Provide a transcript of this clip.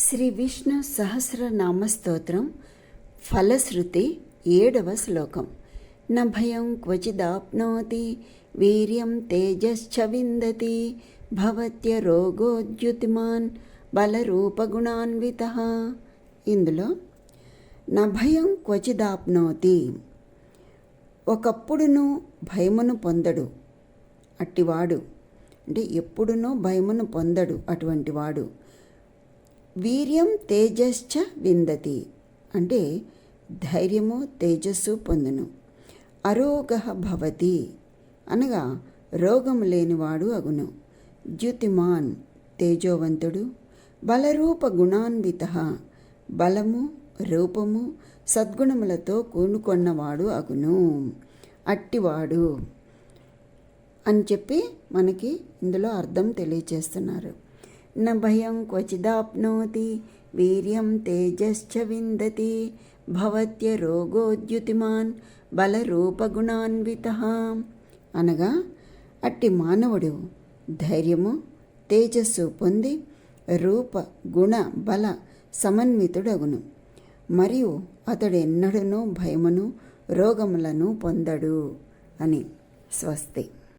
శ్రీ విష్ణు సహస్రనామ స్తోత్రం ఫలశ్రుతి 7వ శ్లోకం. న భయం క్వచిదాప్నోతి వీర్యం తేజశ్చ విందతి భవత్య రోగోద్యుతిమాన్ బలరూపగుణాన్వితః. ఇందులో న భయం క్వచిదాప్నోతి, ఒకప్పుడును భయమును పొందడు అట్టివాడు, అంటే ఎప్పుడునూ భయమును పొందడు అటువంటి వాడు. వీర్యం తేజశ్చ విందతి, అంటే ధైర్యము తేజస్సు పొందును. అరోగః భవతి, అనగా రోగము లేనివాడు అగును. ద్యుతిమాన్, తేజోవంతుడు. బలరూప గుణాన్వితః, బలము రూపము సద్గుణములతో కూనుకొన్నవాడు అగును, అట్టివాడు అని చెప్పి మనకి ఇందులో అర్థం తెలియచేస్తున్నారు. న భయం క్వచిదాప్నోతి వీర్యం తేజశ్చ విందతి భవత్య రోగోద్యుతిమాన్ బలరూపగుణాన్వితః, అనగా అట్టి మానవుడు ధైర్యము తేజస్సు పొంది రూప గుణ బల సమన్వితుడగును. మరియు అతడు ఎన్నడూనూ భయమును రోగములను పొందడు అని. స్వస్తి.